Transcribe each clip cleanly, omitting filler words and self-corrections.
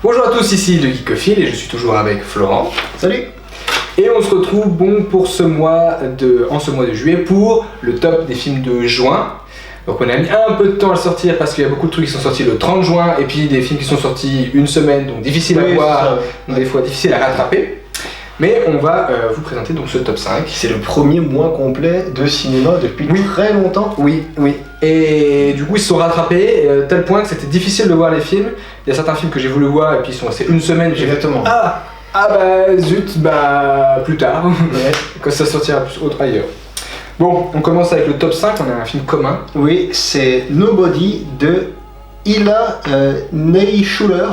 Bonjour à tous, ici le Geekophile et je suis toujours avec Florent. Salut. Et on se retrouve pour en ce mois de juillet pour le top des films de juin. Donc on a mis un peu de temps à le sortir parce qu'il y a beaucoup de trucs qui sont sortis le 30 juin et puis des films qui sont sortis une semaine, donc difficile à voir, donc des fois difficile à rattraper. Mais on va vous présenter donc ce top 5. C'est le premier mois complet de cinéma depuis très longtemps. Oui. Et du coup ils se sont rattrapés, tel point que c'était difficile de voir les films. Il y a certains films que j'ai voulu voir et puis ils sont restés une semaine. Exactement. Zut, plus tard, quand ça sortira plus autre ailleurs. Bon, on commence avec le top 5, on a un film commun. Oui, c'est Nobody de Hila Neischuller.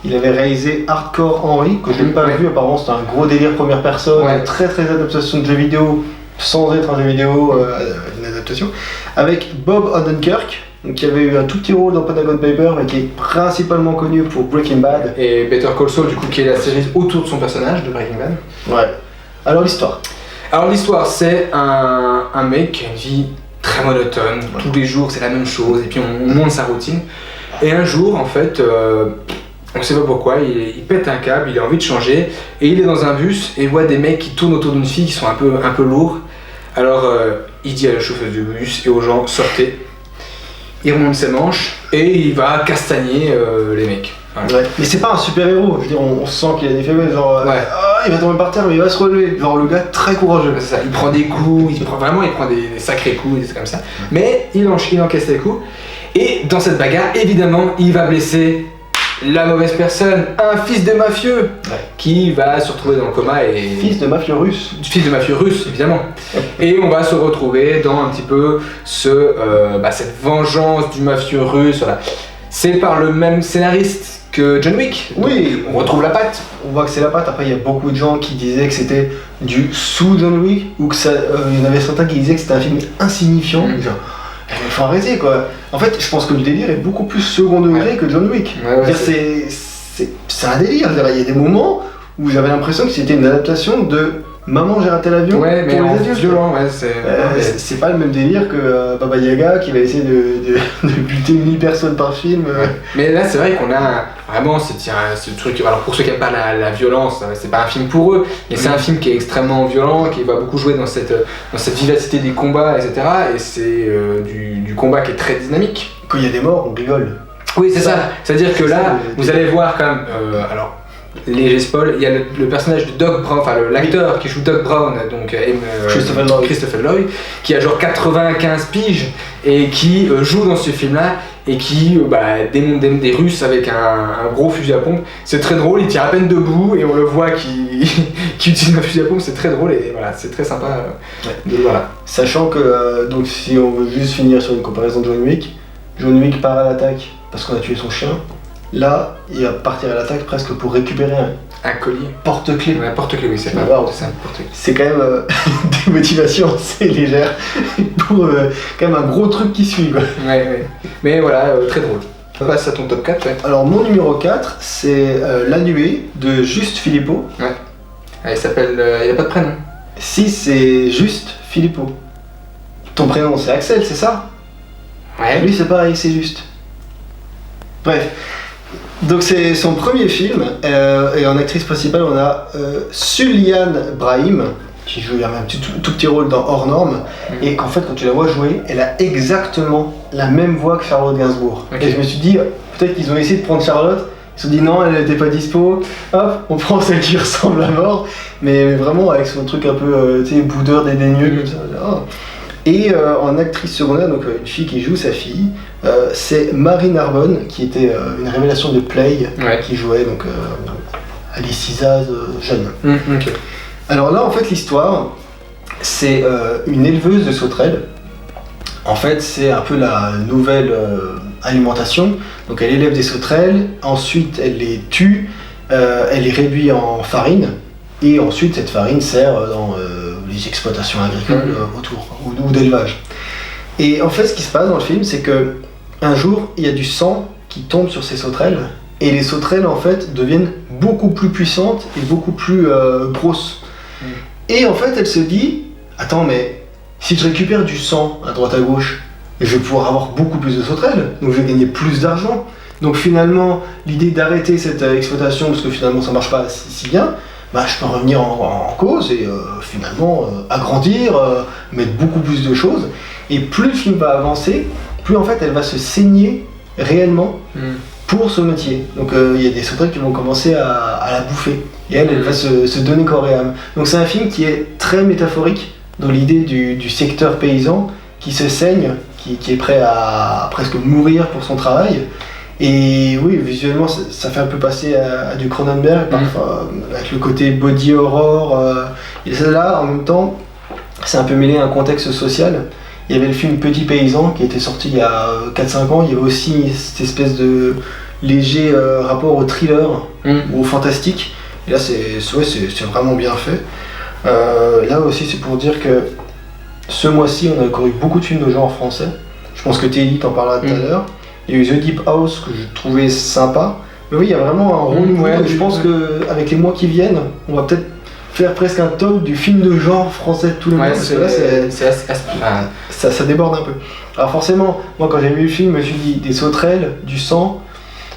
Il avait réalisé Hardcore Henry, que je n'ai pas vu, apparemment c'était un gros délire première personne, très adaptation de jeux vidéo, sans être un jeu vidéo, une adaptation, avec Bob Odenkirk, qui avait eu un tout petit rôle dans Pentagon Paper, mais qui est principalement connu pour Breaking Bad. Et Better Call Saul, du coup, qui est la série autour de son personnage de Breaking Bad. Ouais. Alors l'histoire, c'est un mec qui a une vie très monotone, tous les jours c'est la même chose, et puis on monte sa routine. Et un jour, en fait, on ne sait pas pourquoi, il pète un câble, il a envie de changer, et il est dans un bus et voit des mecs qui tournent autour d'une fille qui sont un peu lourds. Alors il dit à la chauffeuse du bus et aux gens, sortez. Il remonte ses manches et il va castagner les mecs. Voilà. Ouais. Mais c'est pas un super héros, je veux dire, on sent qu'il a des faiblesses, genre il va tomber par terre mais il va se relever, genre le gars très courageux. C'est ça, il prend des coups, il prend des sacrés coups, des trucs comme ça. Mais il encaisse les coups et dans cette bagarre, évidemment, il va blesser la mauvaise personne, un fils de mafieux qui va se retrouver dans le coma et... Fils de mafieux russe. Fils de mafieux russe, évidemment. Et on va se retrouver dans un petit peu cette vengeance du mafieux russe. Voilà. C'est par le même scénariste que John Wick. Oui, on retrouve la patte. On voit que c'est la patte. Après, il y a beaucoup de gens qui disaient que c'était du sous John Wick ou que ça. Il y en avait certains qui disaient que c'était un film insignifiant. Genre, il faut arrêter quoi. En fait, je pense que le délire est beaucoup plus second degré que John Wick. C'est un délire. Il y a des moments où j'avais l'impression que c'était une adaptation de Maman j'ai raté l'avion pour les adultes. Violent, c'est pas le même délire que Baba Yaga qui va essayer de buter 1000 personnes par film. Mais là c'est vrai qu'on a vraiment ce truc. Alors pour ceux qui n'aiment pas la violence, c'est pas un film pour eux, mais c'est un film qui est extrêmement violent, qui va beaucoup jouer dans cette vivacité des combats, etc. Et c'est du combat qui est très dynamique. Quand il y a des morts, on rigole. Oui, c'est ça. C'est-à-dire que là, vous allez voir quand même. Alors, léger spoil, il y a le personnage de Doc Brown, enfin l'acteur qui joue Doc Brown, donc Christopher Lloyd, qui a genre 95 piges et qui joue dans ce film-là et qui démonte des Russes avec un gros fusil à pompe. C'est très drôle, il tient à peine debout et on le voit qui utilise un fusil à pompe, c'est très drôle et voilà, c'est très sympa. Voilà. Sachant que, donc si on veut juste finir sur une comparaison de John Wick part à l'attaque parce qu'on a tué son chien. Là, il va partir à l'attaque presque pour récupérer un collier. Porte-clés. Ouais, porte-clés, oui, c'est ça. C'est quand même des motivations assez légères pour quand même un gros truc qui suit. Quoi. Ouais. Mais voilà, très drôle. On passe à ton top 4. Ouais. Alors, mon numéro 4, c'est La Nuée de Juste Philippot. Ouais. Il s'appelle. Il n'y a pas de prénom. Si, c'est Juste Philippot. Ton prénom, c'est Axel, c'est ça? Ouais. Lui, c'est pareil, c'est Juste. Bref. Donc c'est son premier film, et en actrice principale on a Suliane Brahim, qui joue un tout petit rôle dans Hors Normes, et qu'en fait quand tu la vois jouer, elle a exactement la même voix que Charlotte Gainsbourg. Okay. Et je me suis dit, peut-être qu'ils ont essayé de prendre Charlotte, ils se sont dit non, elle n'était pas dispo, hop, on prend celle qui ressemble à mort, mais vraiment avec son truc un peu boudeur dédaigneux comme ça. Oh. Et en actrice secondaire, donc une fille qui joue sa fille, c'est Marie Narbonne, qui était une révélation de Play, qui jouait donc Alice Isaz jeune. Okay. Alors là, en fait, l'histoire, c'est une éleveuse de sauterelles. En fait, c'est un peu la nouvelle alimentation. Donc elle élève des sauterelles, ensuite elle les tue, elle les réduit en farine, et ensuite cette farine sert dans les exploitations agricoles autour, ou d'élevage. Et en fait, ce qui se passe dans le film, c'est que un jour, il y a du sang qui tombe sur ces sauterelles, et les sauterelles en fait deviennent beaucoup plus puissantes et beaucoup plus grosses. Et en fait elle se dit, attends mais si je récupère du sang à droite à gauche, je vais pouvoir avoir beaucoup plus de sauterelles, donc je vais gagner plus d'argent. Donc finalement l'idée d'arrêter cette exploitation, parce que finalement ça marche pas si bien, bah, je peux revenir en cause et finalement agrandir, mettre beaucoup plus de choses. Et plus le film va avancer, plus en fait elle va se saigner réellement pour ce métier. Donc il y a des sauterelles qui vont commencer à la bouffer. Et elle va se donner corps et âme. Donc c'est un film qui est très métaphorique dans l'idée du secteur paysan qui se saigne, qui est prêt à presque mourir pour son travail. Et oui, visuellement, ça fait un peu passer à du Cronenberg, parfois, avec le côté body horror. Et là, en même temps, c'est un peu mêlé à un contexte social. Il y avait le film Petit Paysan qui était sorti il y a 4-5 ans. Il y avait aussi cette espèce de léger rapport au thriller ou au fantastique. Et là, c'est vraiment bien fait. Là aussi, c'est pour dire que ce mois-ci, on a encore eu beaucoup de films de genre français. Je pense que Teddy t'en parlera tout à l'heure. Il y a eu The Deep House que je trouvais sympa. Mais oui, il y a vraiment un renouveau. Je pense qu'avec les mois qui viennent, on va peut-être faire presque un top du film de genre français de tous les mois. Parce que là, ça déborde un peu. Alors forcément, moi quand j'ai vu le film, je me suis dit des sauterelles, du sang,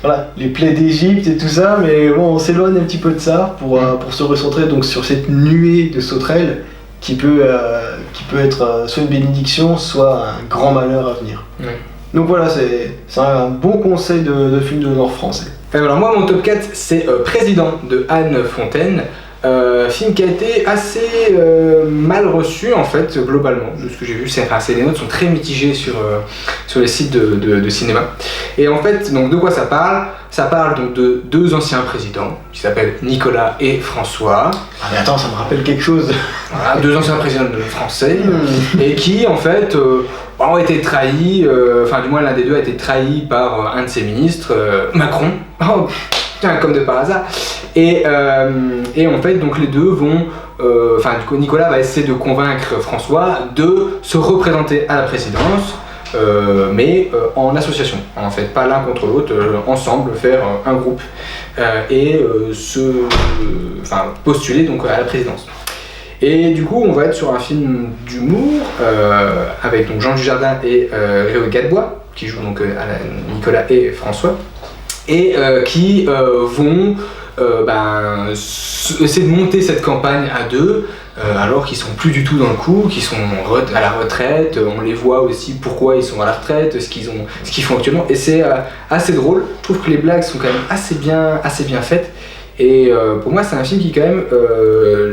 voilà, les plaies d'Égypte et tout ça, mais bon, on s'éloigne un petit peu de ça pour se recentrer donc sur cette nuée de sauterelles qui peut être soit une bénédiction, soit un grand malheur à venir. Donc voilà, c'est un bon conseil de film de genre français. Alors moi, mon top 4, c'est Président de Anne Fontaine. Film qui a été assez mal reçu en fait, globalement, de ce que j'ai vu. Les notes sont très mitigées sur les sites de cinéma. Et en fait, donc, de quoi ça parle ? Ça parle donc de deux anciens présidents qui s'appellent Nicolas et François. Ah mais attends, ça me rappelle quelque chose. Voilà, deux anciens présidents français et qui en fait ont été trahis, enfin du moins l'un des deux a été trahi par un de ses ministres, Macron. Oh, putain, comme de par hasard. Et en fait, donc les deux vont, du coup, Nicolas va essayer de convaincre François de se représenter à la présidence, mais en association, en fait, pas l'un contre l'autre, ensemble, faire un groupe et postuler donc à la présidence. Et du coup, on va être sur un film d'humour avec donc Jean Dujardin et Réau Gadebois qui jouent donc Nicolas et François, et qui vont essayer de monter cette campagne à deux, alors qu'ils sont plus du tout dans le coup, qu'ils sont à la retraite. On les voit aussi pourquoi ils sont à la retraite, ce qu'ils font actuellement, et c'est assez drôle. Je trouve que les blagues sont quand même assez bien faites, et pour moi c'est un film qui quand même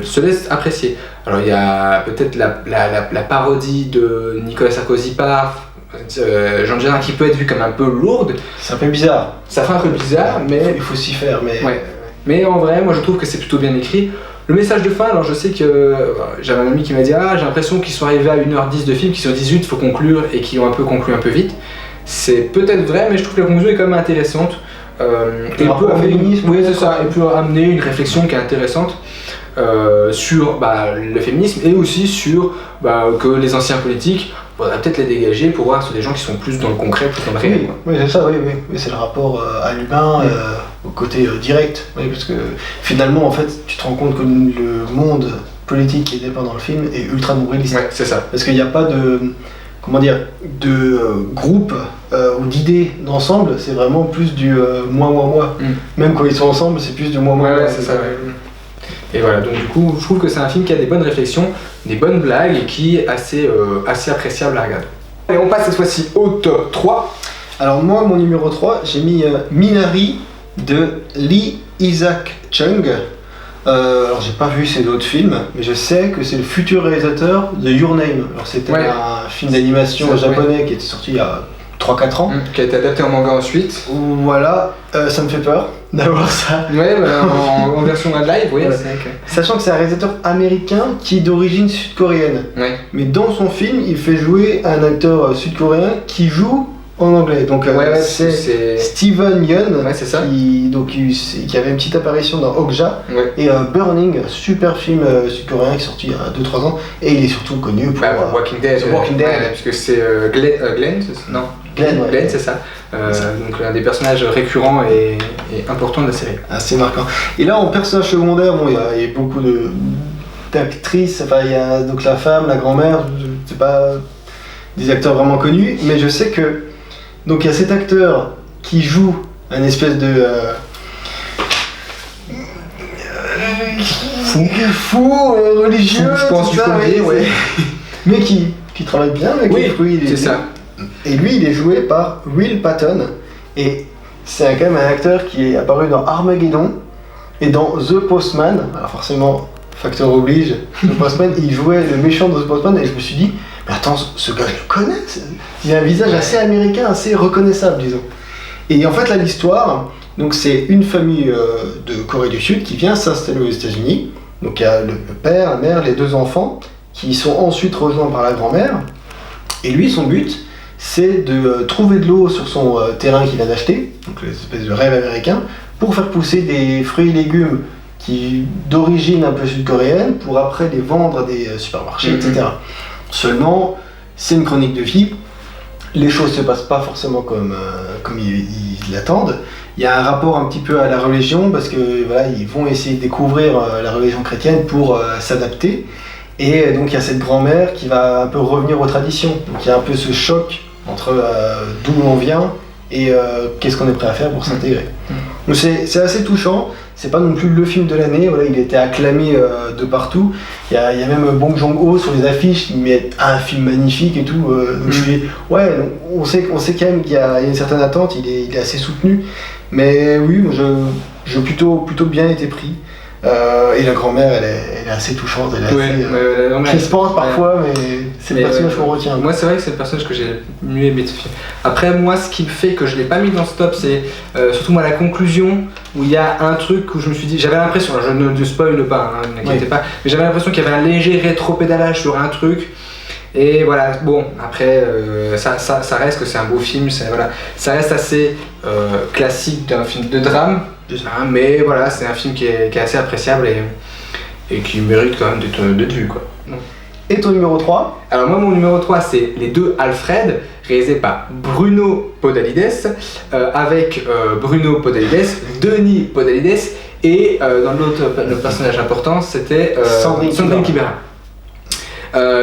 se laisse apprécier. Alors il y a peut-être la parodie de Nicolas Sarkozy par Jean Dujardin qui peut être vue comme un peu lourde. C'est un peu bizarre. Ça fait un peu bizarre, mais il faut s'y faire. Mais en vrai, moi je trouve que c'est plutôt bien écrit. Le message de fin, alors je sais que j'avais un ami qui m'a dit j'ai l'impression qu'ils sont arrivés à 1h10 de film, qu'ils sont 18, il faut conclure, et qu'ils ont un peu conclu un peu vite. C'est peut-être vrai, mais je trouve que la conclusion est quand même intéressante. Et peut amener une réflexion qui est intéressante sur le féminisme, et aussi sur que les anciens politiques, on va peut-être les dégager pour voir sur des gens qui sont plus dans le concret, plus dans le réel. Oui, c'est ça, oui, c'est le rapport à l'humain, au côté direct, parce que finalement, en fait, tu te rends compte que le monde politique qui est dépeint dans le film est ultra moraliste. Ouais, c'est ça. Parce qu'il n'y a pas de groupe ou d'idées d'ensemble, c'est vraiment plus du moi. Même quand ils sont ensemble, c'est plus du moi. Ouais, c'est ça. Et voilà, donc du coup, je trouve que c'est un film qui a des bonnes réflexions, des bonnes blagues, et qui est assez appréciable à regarder. Et on passe cette fois-ci au top 3. Alors moi, mon numéro 3, j'ai mis Minari de Lee Isaac Chung. Alors j'ai pas vu ses autres films, mais je sais que c'est le futur réalisateur de Your Name. Alors c'était un film d'animation japonais qui était sorti il y a 3-4 ans. Qui a été adapté en manga ensuite. Voilà, ça me fait peur d'avoir ça. Ouais, en version live, oui. Ouais. Sachant que c'est un réalisateur américain qui est d'origine sud-coréenne. Ouais. Mais dans son film, il fait jouer un acteur sud-coréen qui joue en anglais. Donc c'est Steven Yeun, qui avait une petite apparition dans Okja et Burning, super film sud-coréen qui est sorti il y a 2-3 ans, et il est surtout connu pour Walking Dead, puisque c'est Glenn, non Glenn, ouais. Glenn, c'est ça. Donc un des personnages récurrents et importants de la série. Assez marquant. Et là, en personnage secondaire, bon, il y a beaucoup d'actrices, enfin, il y a donc la femme, la grand-mère, c'est pas des acteurs vraiment connus, mais je sais que donc il y a cet acteur qui joue un espèce de fou religieux, je pense tout ça, ouais. mais qui travaille bien avec les fruits. C'est ça. Et lui, il est joué par Will Patton, et c'est quand même un acteur qui est apparu dans Armageddon et dans The Postman. Alors forcément, facteur oblige, The Postman, il jouait le méchant de The Postman, et je me suis dit, mais attends, ce gars, je le connais. Il a un visage assez américain, assez reconnaissable, disons. Et en fait, là, l'histoire, donc c'est une famille de Corée du Sud qui vient s'installer aux États-Unis. Donc il y a le père, la mère, les 2 enfants, qui sont ensuite rejoints par la grand-mère. Et lui, son but, c'est de trouver de l'eau sur son terrain qu'il vient d'acheter, donc l'espèce de rêve américain, pour faire pousser des fruits et légumes d'origine un peu sud-coréenne, pour après les vendre à des supermarchés, etc. Seulement, c'est une chronique de vie, les choses ne se passent pas forcément comme ils l'attendent. Il y a un rapport un petit peu à la religion, parce que voilà, ils vont essayer de découvrir la religion chrétienne pour s'adapter. Et donc il y a cette grand-mère qui va un peu revenir aux traditions. Donc il y a un peu ce choc entre d'où on vient et qu'est-ce qu'on est prêt à faire pour s'intégrer. Donc c'est assez touchant. C'est pas non plus le film de l'année, voilà, il était acclamé de partout. Il y a même Bong Joon-ho sur les affiches qui met un film magnifique et tout. Donc je dis, ouais, on sait quand même qu'il y a une certaine attente, il est assez soutenu. Mais oui, moi, j'ai plutôt bien été pris. Et la grand-mère, elle est assez touchante, elle est assez crispante parfois, mais c'est le personnage qu'on retient. Moi, c'est vrai que c'est le personnage que j'ai mieux aimé de ce film. Après, moi, ce qui fait que je l'ai pas mis dans ce top, c'est surtout moi la conclusion, où il y a un truc où je me suis dit, j'avais l'impression, je ne spoil pas, hein, ne n'inquiétez pas, mais j'avais l'impression qu'il y avait un léger rétro-pédalage sur un truc. Et voilà, bon, après, ça reste que c'est un beau film, voilà, ça reste assez classique d'un film de drame, hein, mais voilà, c'est un film qui est assez appréciable et qui mérite quand même d'être vu, quoi. Et ton numéro 3 ? Alors moi, mon numéro 3, c'est Les Deux Alfred, réalisé par Bruno Podalides, avec Bruno Podalides, Denis Podalides, et dans le personnage important, c'était Sandrine Kiberlin.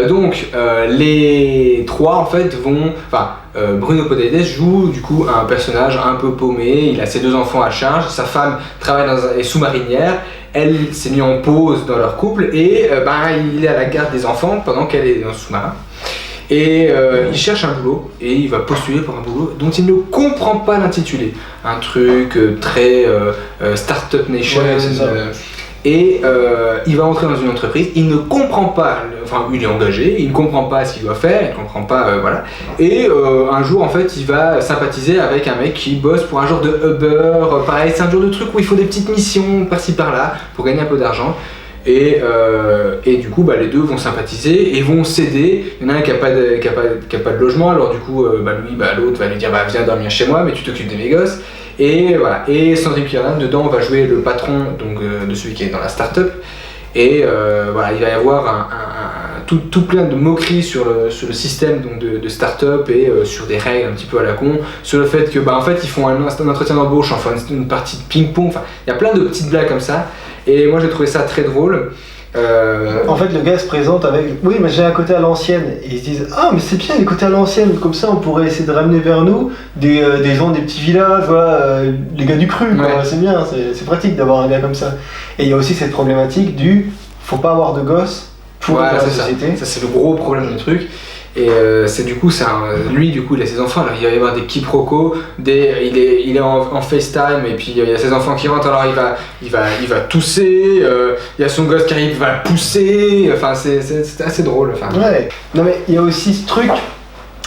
Donc les trois en fait Bruno Podalides joue du coup un personnage un peu paumé, il a ses 2 enfants à charge, sa femme travaille est sous-marinière, elle s'est mise en pause dans leur couple et il est à la garde des enfants pendant qu'elle est dans le sous-marin. Et il cherche un boulot et il va postuler pour un boulot dont il ne comprend pas l'intitulé. Un truc très Startup Nation. Ouais, et il va entrer dans une entreprise, il ne comprend pas, il est engagé, il ne comprend pas ce qu'il doit faire, il ne comprend pas, voilà. Et un jour, en fait, il va sympathiser avec un mec qui bosse pour un genre de Uber, pareil, c'est un genre de truc où il faut des petites missions par-ci par-là pour gagner un peu d'argent. Et du coup, les deux vont sympathiser et vont s'aider. Il y en a un qui n'a pas de logement, alors du coup, l'autre va lui dire viens dormir chez moi, mais tu t'occupes de mes gosses. Et voilà, et Sandrine Kiberlin, dedans, va jouer le patron de celui qui est dans la start-up. Et voilà, il va y avoir tout plein de moqueries sur le système de start-up et sur des règles un petit peu à la con, sur le fait que en fait ils font un entretien d'embauche, enfin une partie de ping-pong, enfin il y a plein de petites blagues comme ça. Et moi j'ai trouvé ça très drôle. En fait, le gars se présente avec oui, mais j'ai un côté à l'ancienne. Et ils se disent ah, mais c'est bien les côtés à l'ancienne, comme ça on pourrait essayer de ramener vers nous des gens des petits villages, voilà, les gars du cru, quoi. Ouais. C'est bien, c'est pratique d'avoir un gars comme ça. Et il y a aussi cette problématique du faut pas avoir de gosses pour la société. Ça c'est le gros problème du truc. Et c'est du coup, lui du coup il a ses enfants, alors il va y avoir des quiproquos, il est en FaceTime et puis il y a ses enfants qui rentrent, alors il va tousser, il y a son gosse qui arrive, il va le pousser, enfin c'est assez drôle. Ouais, non mais il y a aussi ce truc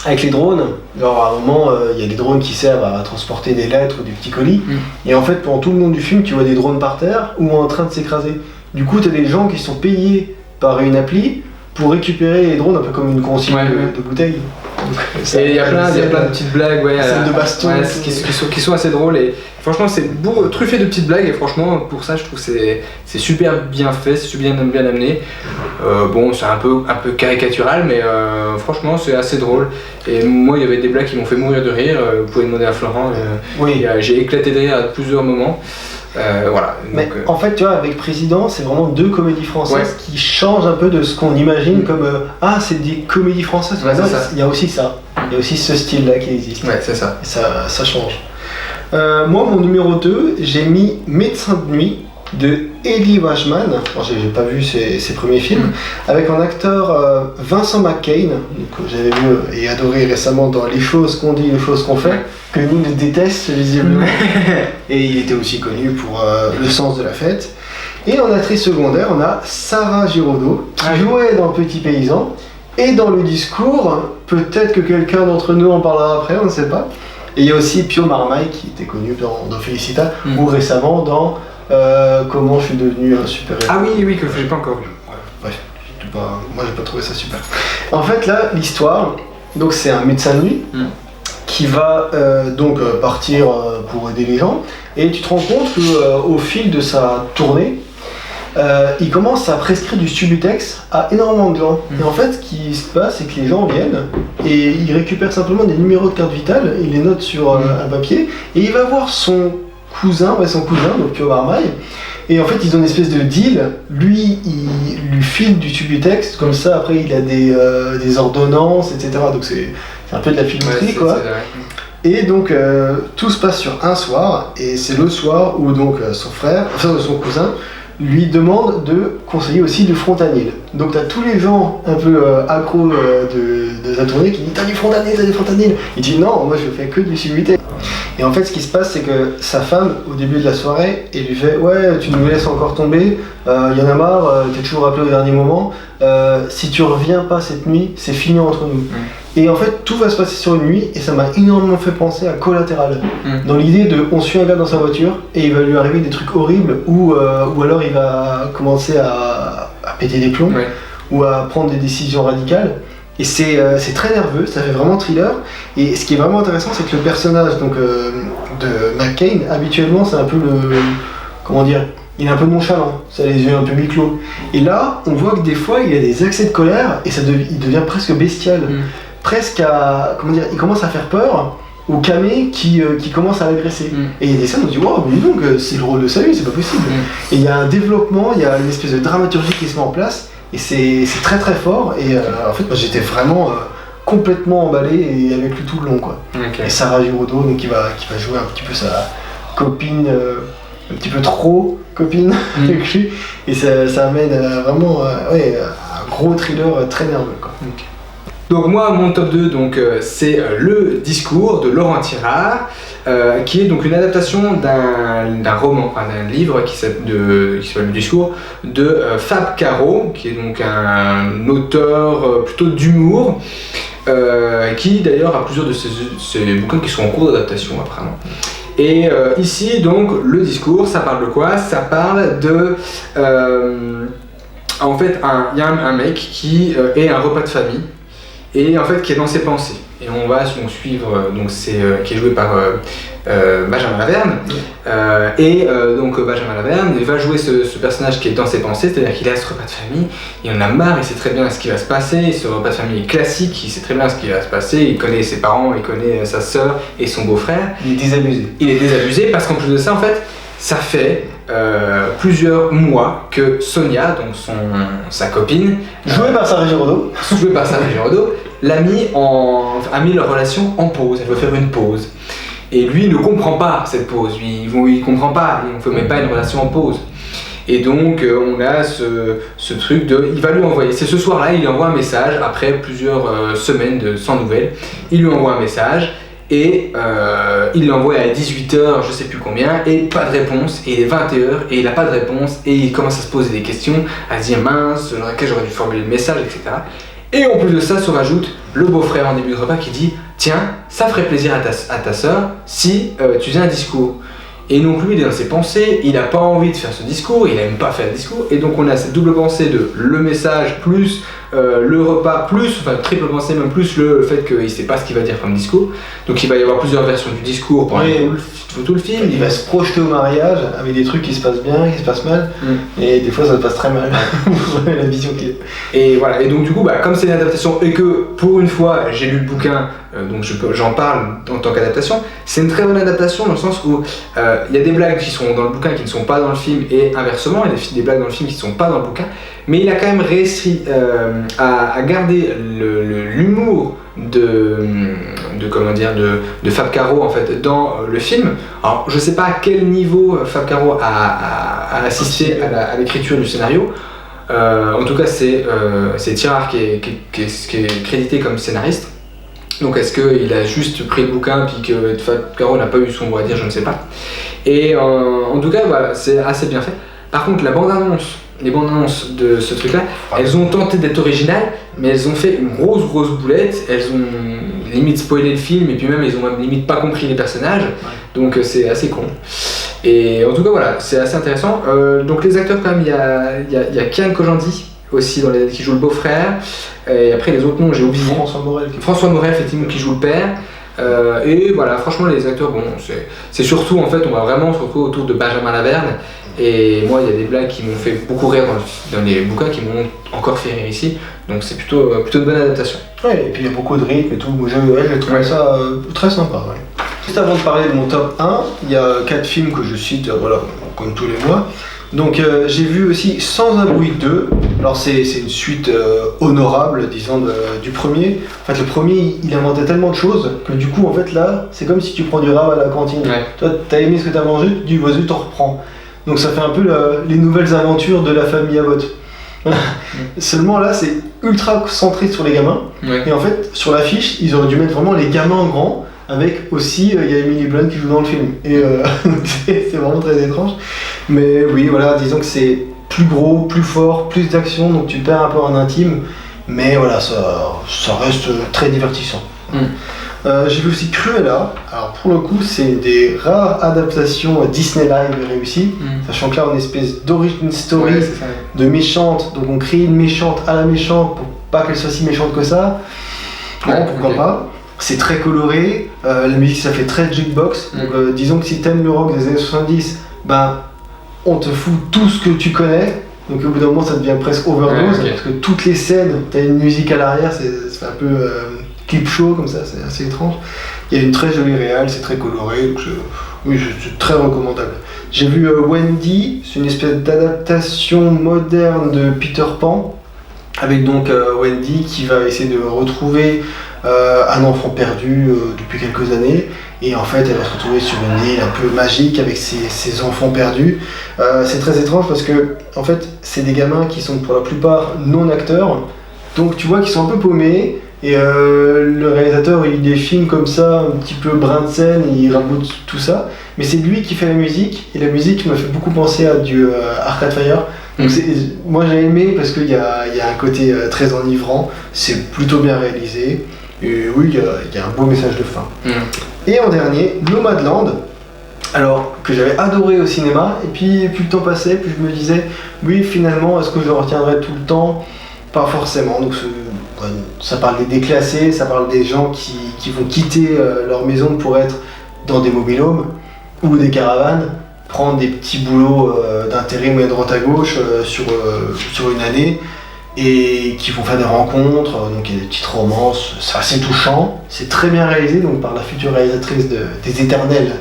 avec les drones, genre à un moment il y a des drones qui servent à transporter des lettres ou des petits colis, et en fait pendant tout le long du film tu vois des drones par terre ou en train de s'écraser. Du coup tu as des gens qui sont payés par une appli pour récupérer les drones un peu comme une consigne de bouteille. Et il y a plein de petites blagues, scènes de baston, qui sont assez drôles. Et franchement, c'est truffé de petites blagues. Et franchement, pour ça, je trouve que c'est super bien fait, c'est super bien amené. Bon, c'est un peu caricatural, mais franchement, c'est assez drôle. Et moi, il y avait des blagues qui m'ont fait mourir de rire. Vous pouvez demander à Florent. J'ai éclaté de rire à plusieurs moments. Voilà. Mais en fait, tu vois, avec Président, c'est vraiment deux comédies françaises qui changent un peu de ce qu'on imagine comme c'est des comédies françaises. Il y a aussi ça. Il y a aussi ce style-là qui existe. Ouais, c'est ça. Et ça change. Moi, mon numéro 2, j'ai mis Médecin de nuit de Eddie Washman. Alors, j'ai pas vu ses premiers films. Avec un acteur Vincent McCain, que j'avais vu et adoré récemment dans Les choses qu'on dit, les choses qu'on fait, que nous ne déteste visiblement. Et il était aussi connu pour Le sens de la fête. Et en actrice secondaire, on a Sarah Giraudot, qui jouait dans Petit Paysan. Et dans le discours, peut-être que quelqu'un d'entre nous en parlera après, on ne sait pas. Et il y a aussi Pio Marmaille, qui était connu dans Félicita, ou récemment dans Comment je suis devenu un super-héros. Ah oui, que je n'ai pas encore vu. Bref, moi j'ai pas trouvé ça super. En fait là, l'histoire, donc c'est un médecin de nuit qui va partir pour aider les gens, et tu te rends compte qu'au fil de sa tournée, il commence à prescrire du Subutex à énormément de gens. Et en fait, ce qui se passe, c'est que les gens viennent et ils récupèrent simplement des numéros de carte vitale, ils les notent sur un papier, et il va voir son cousin, donc Pio Marmaille, et en fait ils ont une espèce de deal. Lui, il lui file du Subutex, comme ça après il a des ordonnances, etc. Donc c'est un peu de la filouterie, quoi. Et donc tout se passe sur un soir, et c'est le soir où donc son cousin lui demande de conseiller aussi du frontanil. Donc t'as tous les gens un peu accros de sa tournée qui disent t'as du frontanil. Il dit non, moi je fais que du Subutex. Et en fait ce qui se passe, c'est que sa femme au début de la soirée, elle lui fait ouais, tu nous laisses encore tomber, y en a marre, t'es toujours appelé au dernier moment, si tu reviens pas cette nuit, c'est fini entre nous. Et en fait tout va se passer sur une nuit, et ça m'a énormément fait penser à Collatéral, dans l'idée de on suit un gars dans sa voiture et il va lui arriver des trucs horribles, ou alors il va commencer à péter des plombs, ou à prendre des décisions radicales. Et c'est très nerveux, ça fait vraiment thriller. Et ce qui est vraiment intéressant, c'est que le personnage de McCain, habituellement, c'est un peu il est un peu nonchalant, ça a les yeux un peu mi-clos. Et là, on voit que des fois, il a des accès de colère et il devient presque bestial. Presque il commence à faire peur au camé qui commence à l'agresser. Et il y a des scènes où on se dit wow, mais dis donc, c'est le rôle de sa vie, c'est pas possible. Et il y a un développement, il y a une espèce de dramaturgie qui se met en place. Et c'est très très fort, et en fait moi j'étais vraiment complètement emballé et avec lui tout le long, quoi. Et Sarah Giraudot, donc qui va jouer un petit peu sa copine, un petit peu trop copine avec lui, et ça amène vraiment un gros thriller très nerveux, quoi. Donc moi, mon top 2, c'est Le discours de Laurent Tirard, qui est donc une adaptation d'un roman, d'un livre qui s'appelle Le discours, de Fab Caro, qui est donc un auteur plutôt d'humour, qui d'ailleurs a plusieurs de ses bouquins qui sont en cours d'adaptation apparemment. Et ici, donc, Le discours, ça parle de quoi? Ça parle de... en fait, il y a un mec qui est un repas de famille, et en fait qui est dans ses pensées. Et on va donc suivre, qui est joué par Benjamin Laverne. Donc Benjamin Laverne, il va jouer ce personnage qui est dans ses pensées, c'est-à-dire qu'il a ce repas de famille, il en a marre, il sait très bien ce qui va se passer, ce repas de famille est classique, il sait très bien ce qui va se passer, il connaît ses parents, il connaît sa sœur et son beau-frère. Il est désabusé parce qu'en plus de ça, en fait, ça fait plusieurs mois que Sonia, donc sa copine, jouée par Sarah Giraudot, a mis leur relation en pause. Elle veut faire une pause. Et lui ne comprend pas cette pause. Il comprend pas. On ne met pas une relation en pause. Et donc on a ce truc il va lui envoyer. C'est ce soir-là, il lui envoie un message après plusieurs semaines sans nouvelles. Il lui envoie un message. Et il l'envoie à 18h, je sais plus combien, et pas de réponse, et il est 20h, et il n'a pas de réponse, et il commence à se poser des questions, à se dire mince, dans laquelle j'aurais dû formuler le message, etc. Et en plus de ça se rajoute le beau-frère en début de repas qui dit tiens, ça ferait plaisir à ta sœur si tu faisais un discours. Et donc lui il est dans ses pensées, il n'a pas envie de faire ce discours, il n'aime pas faire le discours, et donc on a cette double pensée de le message plus le repas plus, enfin triple pensée même plus le fait qu'il sait pas ce qu'il va dire comme discours. Donc il va y avoir plusieurs versions du discours pendant tout le film. Il va se projeter au mariage avec des trucs qui se passent bien, qui se passent mal, et des fois ça se passe très mal. Vous avez la vision qu'il est. Et voilà, et donc du coup, comme c'est une adaptation et que pour une fois j'ai lu le bouquin, donc j'en parle en tant qu'adaptation, c'est une très bonne adaptation dans le sens où il y a des blagues qui sont dans le bouquin qui ne sont pas dans le film et inversement, il y a des blagues dans le film qui ne sont pas dans le bouquin, mais il a quand même réussi à garder l'humour de Fab Caro en fait dans le film. Alors je sais pas à quel niveau Fab Caro a assisté à l'écriture du scénario. En tout cas c'est Tirard qui est crédité comme scénariste. Donc est-ce qu'il a juste pris le bouquin puis que Fab Caro n'a pas eu son mot à dire, je ne sais pas. Et en tout cas voilà, c'est assez bien fait. Par contre les bandes annonces de ce truc là, elles ont tenté d'être originales, mais elles ont fait une grosse boulette, elles ont limite spoilé le film et puis même ils ont même limite pas compris les personnages, donc c'est assez con. Et en tout cas voilà, c'est assez intéressant. Donc les acteurs quand même, il y a Kian Kojandi aussi qui joue le beau-frère, et après les autres noms j'ai oublié. François Morel effectivement qui joue le père. Et voilà, franchement les acteurs, bon, c'est surtout en fait, on va vraiment se retrouver autour de Benjamin Laverne. Et moi, il y a des blagues qui m'ont fait beaucoup rire dans les bouquins qui m'ont encore fait rire ici. Donc c'est plutôt une bonne adaptation. Ouais, et puis il y a beaucoup de rythme et tout. Moi, j'ai trouvé ça très sympa. Ouais. Juste avant de parler de mon top 1, il y a 4 films que je cite, voilà, comme tous les mois. Donc j'ai vu aussi Sans un bruit 2. Alors c'est une suite honorable, disons, du premier. En fait, le premier, il inventait tellement de choses que du coup, en fait, là, c'est comme si tu prends du rab à la cantine. Ouais. Toi, t'as aimé ce que t'as mangé, tu dis, vas-y, t'en reprends. Donc ça fait un peu les nouvelles aventures de la famille Abbott. Seulement là, c'est ultra centré sur les gamins. Ouais. Et en fait, sur l'affiche, ils auraient dû mettre vraiment les gamins en grand. Avec aussi, il y a Emily Blunt qui joue dans le film. Et c'est vraiment très étrange. Mais oui, voilà, disons que c'est plus gros, plus fort, plus d'action, donc tu perds un peu en intime. Mais voilà, ça reste très divertissant. J'ai vu aussi Cruella. Alors pour le coup, c'est une des rares adaptations Disney Live réussies, sachant que là, on a une espèce d'origin story de méchante. Donc on crée une méchante à la méchante pour pas qu'elle soit si méchante que ça. Bon, pourquoi pas. C'est très coloré, la musique ça fait très jukebox, donc disons que si t'aimes le rock des années 70, on te fout tout ce que tu connais, donc au bout d'un moment ça devient presque overdose, parce que toutes les scènes, t'as une musique à l'arrière, c'est un peu clip show comme ça, c'est assez étrange. Il y a une très jolie réal, c'est très coloré, donc c'est très recommandable. J'ai vu Wendy, c'est une espèce d'adaptation moderne de Peter Pan, avec donc Wendy qui va essayer de retrouver un enfant perdu depuis quelques années, et en fait elle va se retrouver sur une île un peu magique avec ses enfants perdus. C'est très étrange parce que en fait c'est des gamins qui sont pour la plupart non acteurs, donc tu vois qu'ils sont un peu paumés, et le réalisateur il des films comme ça un petit peu brin de scène, il raboute tout ça, mais c'est lui qui fait la musique, et la musique me fait beaucoup penser à du Arcade Fire. Donc moi j'ai aimé parce qu'il y a un côté très enivrant, c'est plutôt bien réalisé, et oui il y a un beau message de fin. Et en dernier, Nomadland, alors que j'avais adoré au cinéma, et puis plus le temps passait, plus je me disais oui finalement est-ce que je le retiendrai tout le temps? Pas forcément. Donc ça parle des déclassés, ça parle des gens qui vont quitter leur maison pour être dans des mobil-homes ou des caravanes, prendre des petits boulots d'intérim et de droite à gauche sur une année, et qui vont faire des rencontres, donc il y a des petites romances, c'est assez touchant, c'est très bien réalisé donc par la future réalisatrice des Éternels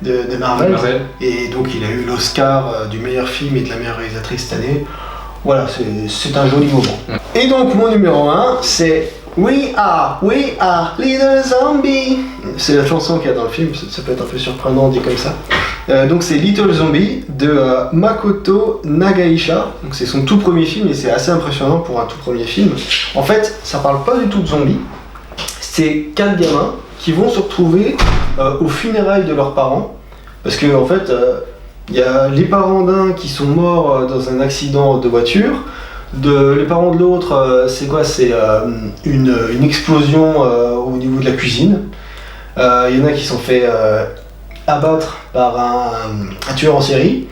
de Marvel. Et donc il a eu l'Oscar du meilleur film et de la meilleure réalisatrice cette année. Voilà, c'est un joli moment. Et donc mon numéro 1, c'est We are little zombies. C'est la chanson qu'il y a dans le film, ça peut être un peu surprenant dit comme ça. Donc c'est Little Zombie de Makoto Nagaisha. Donc c'est son tout premier film et c'est assez impressionnant pour un tout premier film. En fait, ça parle pas du tout de zombies. C'est 4 gamins qui vont se retrouver aux funérailles de leurs parents. Parce que en fait, il y a les parents d'un qui sont morts dans un accident de voiture. Les parents de l'autre, c'est quoi? C'est une explosion au niveau de la cuisine. Il y en a qui sont fait abattre par un tueur en série.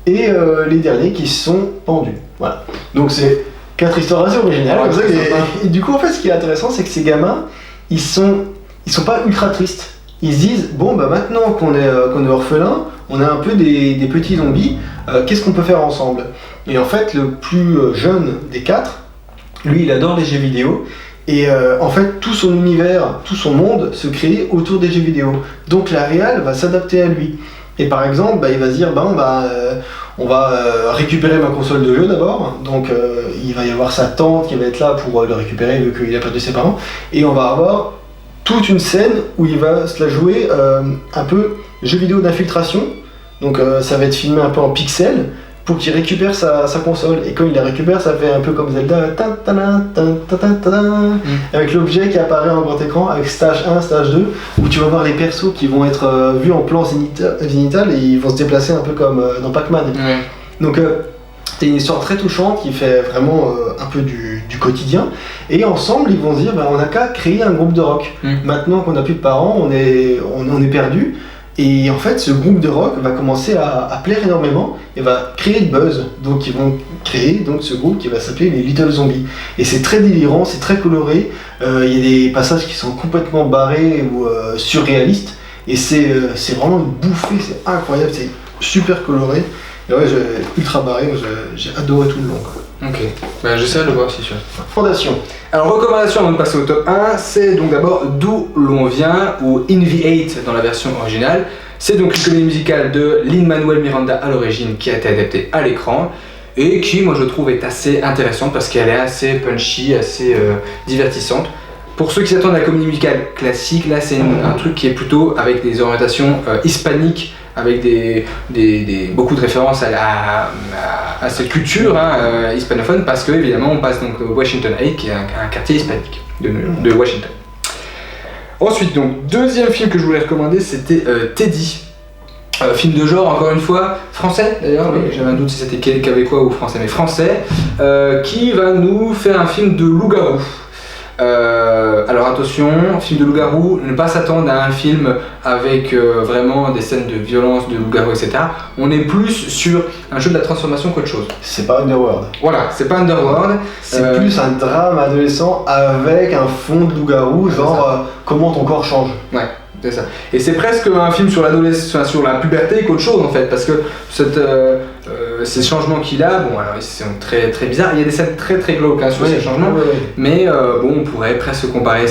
Et les derniers qui sont pendus. Voilà. Donc c'est 4 histoires assez originales. Ouais, comme ça, c'est sympa. et du coup, en fait, ce qui est intéressant, c'est que ces gamins, ils sont pas ultra tristes. Ils se disent, bon, bah maintenant qu'on est orphelin, on a un peu des petits zombies, qu'est-ce qu'on peut faire ensemble? Et en fait, le plus jeune des 4, lui, il adore les jeux vidéo. Et en fait, tout son univers, tout son monde se crée autour des jeux vidéo. Donc la réal va s'adapter à lui. Et par exemple, bah, il va se dire, on va récupérer ma console de jeu d'abord. Donc il va y avoir sa tante qui va être là pour le récupérer vu qu'il a perdu ses parents. Et on va avoir toute une scène où il va se la jouer un peu jeu vidéo d'infiltration. Donc ça va être filmé un peu en pixels pour qu'il récupère sa console. Et quand il la récupère, ça fait un peu comme Zelda, avec l'objet qui apparaît en grand écran, avec stage 1, stage 2, où tu vas voir les persos qui vont être vus en plan zénital et ils vont se déplacer un peu comme dans Pac-Man. Ouais. Donc c'est une histoire très touchante qui fait vraiment un peu du quotidien. Et ensemble, ils vont se dire, on n'a qu'à créer un groupe de rock. Maintenant qu'on n'a plus de parents, on est perdu. Et en fait, ce groupe de rock va commencer à plaire énormément et va créer le buzz. Donc ils vont créer ce groupe qui va s'appeler les Little Zombies. Et c'est très délirant, c'est très coloré. Il y a des passages qui sont complètement barrés ou surréalistes. Et c'est vraiment une bouffée, c'est incroyable, c'est super coloré. Et ouais, ultra barré, j'ai adoré tout le long. Ok, j'essaierai de le voir si sûr. Fondation. Alors recommandation avant de passer au top 1, c'est donc d'abord D'où l'on vient, ou In the Eight dans la version originale. C'est donc une comédie musicale de Lin-Manuel Miranda à l'origine qui a été adaptée à l'écran et qui, moi je trouve, est assez intéressante parce qu'elle est assez punchy, assez divertissante. Pour ceux qui s'attendent à la comédie musicale classique, là c'est un truc qui est plutôt avec des orientations hispaniques, avec beaucoup de références à cette culture hispanophone, parce que évidemment on passe donc au Washington Heights qui est un quartier hispanique de Washington. Ensuite, donc deuxième film que je voulais recommander, c'était Teddy. Film de genre, encore une fois, français d'ailleurs, mais j'avais un doute si c'était québécois ou français, mais français, qui va nous faire un film de loup-garou. Alors attention, film de loup-garou, ne pas s'attendre à un film avec vraiment des scènes de violence, de loup-garou, etc. On est plus sur un jeu de la transformation qu'autre chose. C'est pas Underworld. Voilà, c'est pas Underworld. C'est plus un drame adolescent avec un fond de loup-garou, genre comment ton corps change. Ouais. C'est ça. Et c'est presque un film sur l'adolescence, sur la puberté qu'autre chose en fait, parce que ces changements qu'il a, bon alors ils sont très très bizarres, il y a des scènes très très glauques sur ces changements, mais on pourrait presque comparer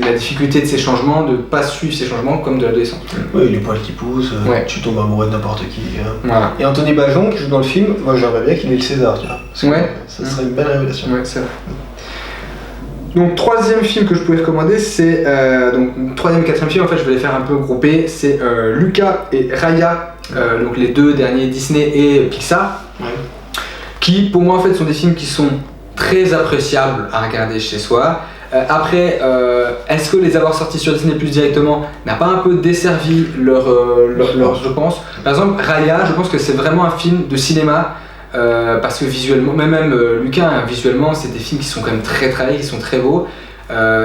la difficulté de ces changements, de ne pas suivre ces changements comme de l'adolescence. Oui, les poils qui poussent, tu tombes amoureux de n'importe qui. Voilà. Et Anthony Bajon qui joue dans le film, moi j'aimerais bien qu'il ait le César, tu vois. Ça serait une belle révélation. Ouais, c'est vrai. Donc troisième film que je pouvais recommander, c'est donc troisième et quatrième film, en fait je vais les faire un peu grouper, c'est Luca et Raya, donc les deux derniers Disney et Pixar, qui pour moi en fait sont des films qui sont très appréciables à regarder chez soi. Après, est-ce que les avoir sortis sur Disney Plus directement n'a pas un peu desservi leur je pense. Par exemple Raya, je pense que c'est vraiment un film de cinéma. Parce que visuellement, même Lucas, visuellement, c'est des films qui sont quand même très travaillés, qui sont très beaux.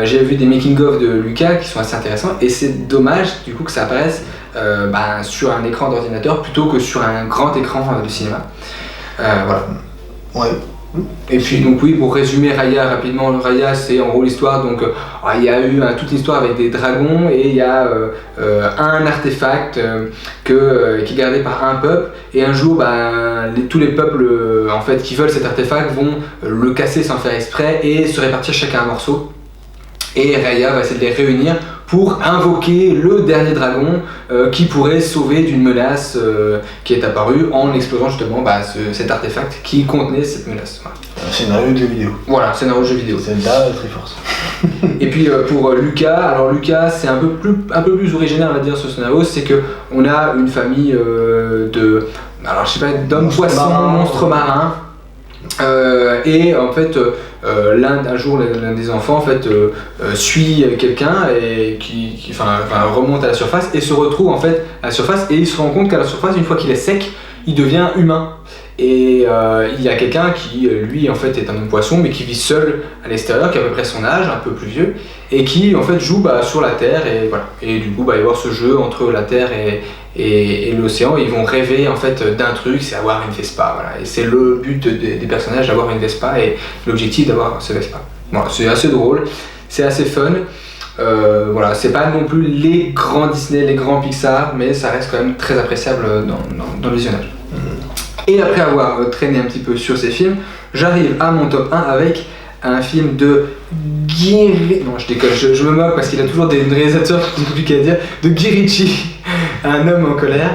J'ai vu des making-of de Lucas qui sont assez intéressants et c'est dommage du coup que ça apparaisse sur un écran d'ordinateur plutôt que sur un grand écran de cinéma. Voilà. Ouais. Et puis donc oui, pour résumer Raya rapidement, Raya c'est en gros l'histoire, donc il y a eu toute une histoire avec des dragons et il y a un artefact qui est gardé par un peuple et un jour tous les peuples en fait qui veulent cet artefact vont le casser sans faire exprès et se répartir chacun un morceau. Et Raya va essayer de les réunir pour invoquer le dernier dragon qui pourrait sauver d'une menace qui est apparue en explosant justement cet artefact qui contenait cette menace. Voilà. Scénario de jeu vidéo. Voilà, scénario de jeu vidéo. Zelda Triforce. Et puis pour Lucas, alors Lucas c'est un peu plus original on va dire ce scénario, c'est que on a une famille d'hommes poissons, monstres marins. Et en fait un jour l'un des enfants en fait suit quelqu'un et qui remonte à la surface et se retrouve en fait à la surface et il se rend compte qu'à la surface une fois qu'il est sec il devient humain et il y a quelqu'un qui lui en fait est un homme poisson mais qui vit seul à l'extérieur, qui a à peu près son âge, un peu plus vieux et qui en fait joue sur la terre et voilà et du coup il va y avoir ce jeu entre la terre et l'océan, ils vont rêver en fait d'un truc, c'est avoir une Vespa, voilà. Et c'est le but des personnages d'avoir une Vespa et l'objectif d'avoir ce Vespa. Voilà, c'est assez drôle, c'est assez fun. Voilà, c'est pas non plus les grands Disney, les grands Pixar, mais ça reste quand même très appréciable dans le visionnage. Et après avoir traîné un petit peu sur ces films, j'arrive à mon top 1 avec un film de Non, je déconne, je me moque parce qu'il a toujours des réalisateurs qui sont compliqués à dire, de Guy Ritchie, Un homme en colère.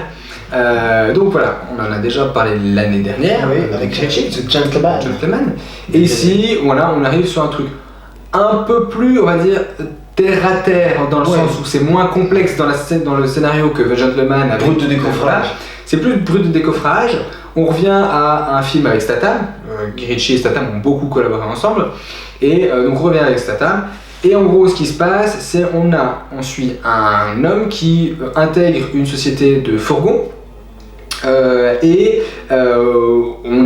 Donc voilà, on en a déjà parlé l'année dernière, avec Ritchie, The Gentleman. Et ici, voilà, on arrive sur un truc un peu plus, on va dire, terre à terre, dans le sens où c'est moins complexe dans le scénario que The Gentleman. Brut de décoffrage. C'est plus brut de décoffrage. On revient à un film avec Statham. Guy Ritchie et Statham ont beaucoup collaboré ensemble. Et donc on revient avec Statham. Et en gros, ce qui se passe, c'est on suit un homme qui intègre une société de fourgons. On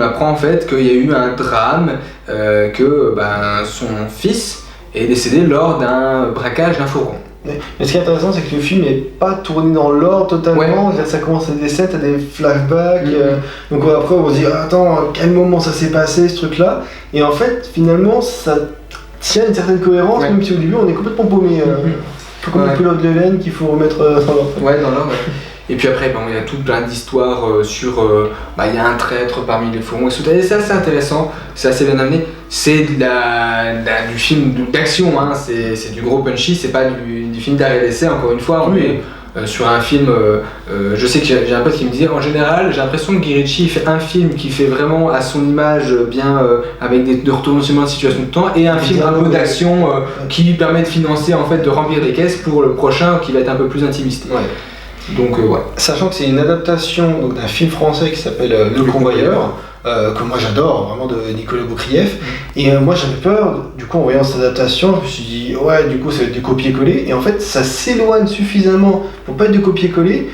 apprend en fait qu'il y a eu un drame, que son fils est décédé lors d'un braquage d'un fourgon. Mais ce qui est intéressant, c'est que le film n'est pas tourné dans l'ordre totalement. Ça commence à des scènes, à des flashbacks. Donc après, on se dit attends, à quel moment ça s'est passé ce truc-là? Et en fait, finalement, ça tient une certaine cohérence, même si au début on est complètement paumé. Un peu comme le pilote de laine qu'il faut remettre dans l'ordre. Ouais, dans l'ordre. Et puis après, il y a tout plein d'histoires sur... il y a un traître parmi les fourgons. Et c'est assez intéressant, c'est assez bien amené. C'est du film d'action, hein. C'est du gros punchy, c'est pas du film d'arrêt d'essai, encore une fois. On est sur un film... je sais que j'ai un pote qui me disait, en général, j'ai l'impression que Guy Ritchie fait un film qui fait vraiment à son image bien, avec des retournements de situation de temps, et un film un peu d'action qui lui permet de financer, en fait, de remplir les caisses pour le prochain qui va être un peu plus intimiste. Donc Sachant que c'est une adaptation d'un film français qui s'appelle Le Convoyeur, que moi j'adore, vraiment de Nicolas Boukrieff. Et moi j'avais peur, du coup en voyant cette adaptation, je me suis dit du coup ça va être du copier-coller. Et en fait ça s'éloigne suffisamment pour pas être du copier-coller,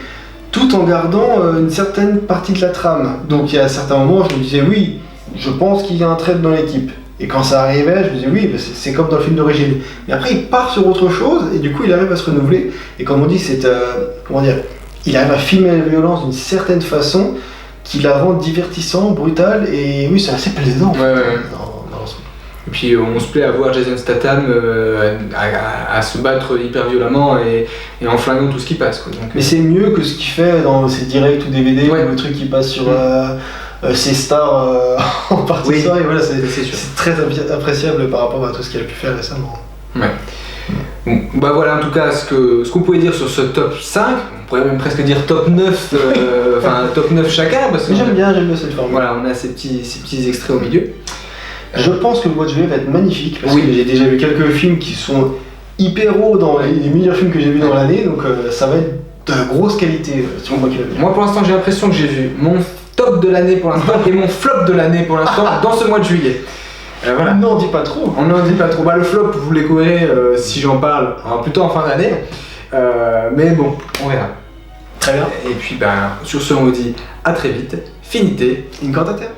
tout en gardant une certaine partie de la trame. Donc il y a certains moments je me disais oui, je pense qu'il y a un trait dans l'équipe. Et quand ça arrivait, je me disais oui, c'est comme dans le film d'origine. Mais après, il part sur autre chose et du coup, il arrive à se renouveler. Et comme on dit, il arrive à filmer la violence d'une certaine façon qui la rend divertissant, brutale et oui, c'est assez plaisant. Et puis, on se plaît à voir Jason Statham à se battre hyper violemment et en flinguant tout ce qui passe, quoi. Donc, mais c'est mieux que ce qu'il fait dans ses directs ou DVD ou le truc qui passe sur. Ses stars en partie et voilà, c'est très appréciable par rapport à tout ce qu'il a pu faire récemment. Bon, voilà en tout cas ce qu'on pouvait dire sur ce top 5, on pourrait même presque dire top 9, top 9 chacun, parce que j'aime bien cette forme. Voilà, on a ces petits extraits au milieu. Je pense que le mois de juillet va être magnifique, parce que j'ai déjà vu quelques films qui sont hyper hauts dans les meilleurs films que j'ai vus dans l'année, donc ça va être de grosse qualité sur moi qui l'ai vu. Moi pour l'instant j'ai l'impression que j'ai vu mon top de l'année pour l'instant et mon flop de l'année pour l'instant dans ce mois de juillet. Voilà. On n'en dit pas trop. Le flop, vous le découvrirez si j'en parle plutôt en fin d'année. Mais bon, on verra. Très bien. Et puis sur ce, on vous dit à très vite. Finité. Incantatem.